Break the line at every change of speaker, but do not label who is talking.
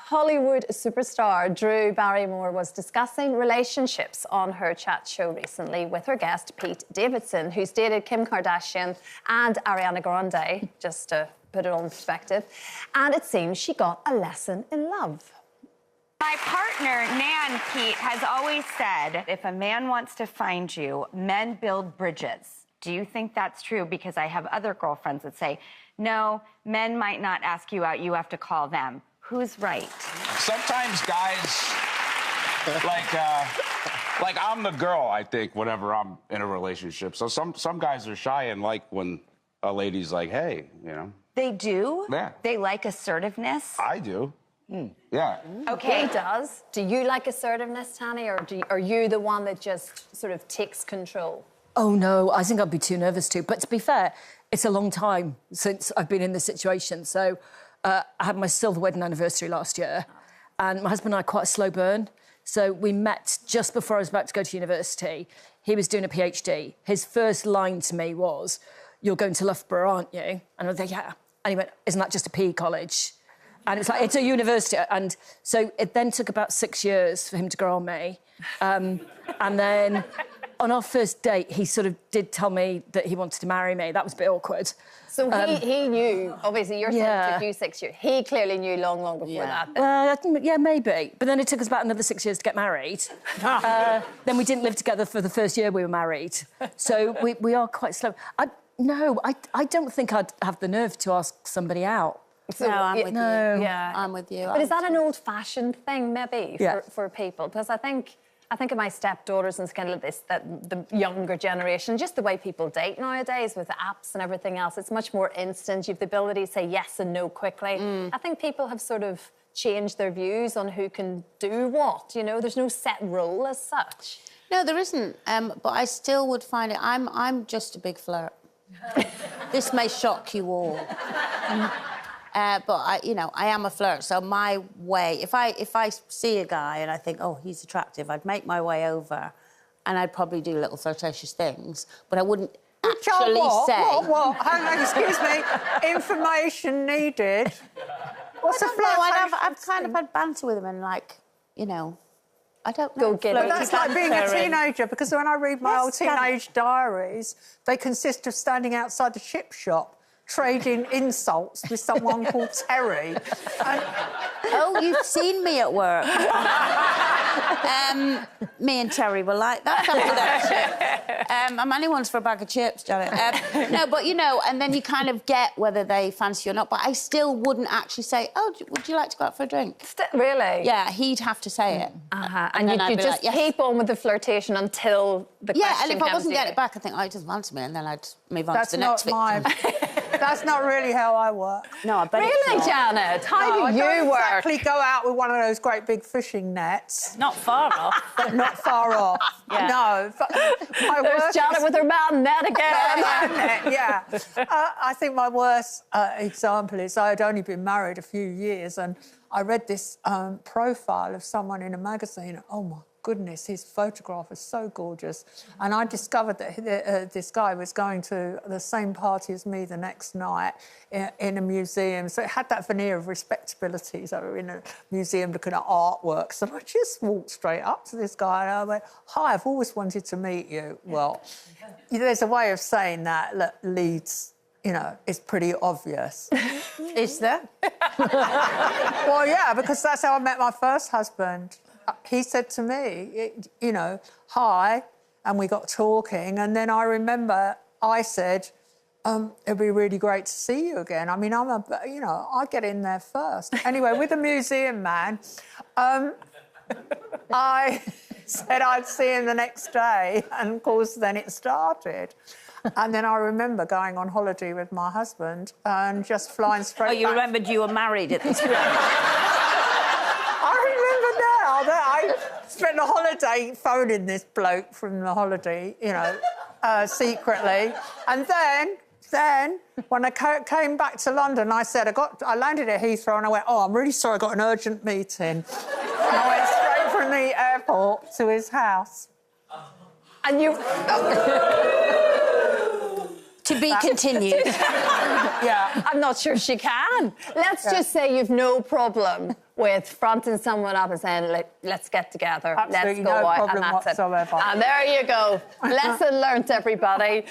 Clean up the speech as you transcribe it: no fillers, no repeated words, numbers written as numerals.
Hollywood superstar Drew Barrymore was discussing relationships on her chat show recently with her guest Pete Davidson, who's dated Kim Kardashian and Ariana Grande, just to put it all in perspective. And it seems she got a lesson in love.
My partner, Nan, Pete, has always said, if a man wants to find you, men build bridges. Do you think that's true? Because I have other girlfriends that say, no, men might not ask you out, you have to call them. Who's right?
Sometimes guys, like I'm the girl, I think, whenever I'm in a relationship. So some guys are shy and like when a lady's like, hey, you know.
They do?
Yeah.
They like assertiveness?
I do. Yeah.
Okay. He does. Do you like assertiveness, Tanni, or are you the one that just sort of takes control?
Oh, no, I think I'd be too nervous to. But to be fair, it's a long time since I've been in this situation. So I had my silver wedding anniversary last year, and my husband and I are quite a slow burn. So we met just before I was about to go to university. He was doing a PhD. His first line to me was, you're going to Loughborough, aren't you? And I was like, yeah. And he went, isn't that just a PE college? And it's like, it's a university. And so it then took about 6 years for him to grow on me. And then on our first date, he sort of did tell me that he wanted to marry me. That was a bit awkward.
So he knew, obviously, your son took you 6 years. He clearly knew long before that.
Well, yeah, maybe. But then it took us about another 6 years to get married. Then we didn't live together for the first year we were married. So we are quite slow. No, I don't think I'd have the nerve to ask somebody out.
So, no, I'm with you.
Yeah.
I'm with you.
But is that an old-fashioned thing, maybe, for people? Because I think of my stepdaughters and kind of that the younger generation, just the way people date nowadays with the apps and everything else, it's much more instant. You have the ability to say yes and no quickly. I think people have sort of changed their views on who can do what, you know? There's no set rule as such.
No, there isn't. But I still would find it... I'm just a big flirt. This may shock you all. But I am a flirt, so my way... If I see a guy and I think, oh, he's attractive, I'd make my way over and I'd probably do little flirtatious things, but I wouldn't actually say...
What? Hang on, excuse me. Information needed. What's a flirtation?
I've kind of had banter with him and, like, you know... I don't know.
Go get it.
That's like being a teenager, because when I read my old teenage diaries, they consist of standing outside the chip shop trading insults with someone called Terry.
Oh, you've seen me at work. Me and Terry were like that after that shit. I'm only once for a bag of chips, Janet. No, but, you know, and then you kind of get whether they fancy you or not, but I still wouldn't actually say, oh, would you like to go out for a drink?
Really?
Yeah, he'd have to say it.
And you just like, keep on with the flirtation until the question
and if I wasn't getting
you.
it back, I think, oh, he doesn't fancy me, and then I'd move on to the next victim.
That's not really how I work.
No, I bet
Really,
it's not.
Janet? How do you
I don't
work?
exactly go out with one of those great big fishing nets.
Not far off.
But not far off.
Yeah.
No.
There's Janet with her man net again.
Yeah. I think my worst example is I had only been married a few years and I read this profile of someone in a magazine. Oh, my goodness, his photograph was so gorgeous. And I discovered that this guy was going to the same party as me the next night in a museum. So it had that veneer of respectability. So we were in a museum looking at artworks. And I just walked straight up to this guy and I went, hi, I've always wanted to meet you. Well, there's a way of saying that leads... You know, it's pretty obvious.
Is there?
Well, yeah, because that's how I met my first husband. He said to me, you know, hi, and we got talking, and then I remember I said, it'd be really great to see you again. I mean, I get in there first. Anyway, with the museum man, I said I'd see him the next day, and of course, then it started. And then I remember going on holiday with my husband and just flying straight back.
Oh, you remembered you were married at this point?
I remember now that I spent the holiday phoning this bloke from the holiday, you know, secretly. And then when I came back to London, I said, I landed at Heathrow and I went, oh, I'm really sorry, I got an urgent meeting. And I went straight from the airport to his house.
And you...
To be continued.
Yeah.
I'm not sure she can. Let's just say you've no problem with fronting someone up and saying, let's get together,
Absolutely
let's go
no
out,
problem
and that's
whatsoever.
it. And there you go. Lesson learnt, everybody.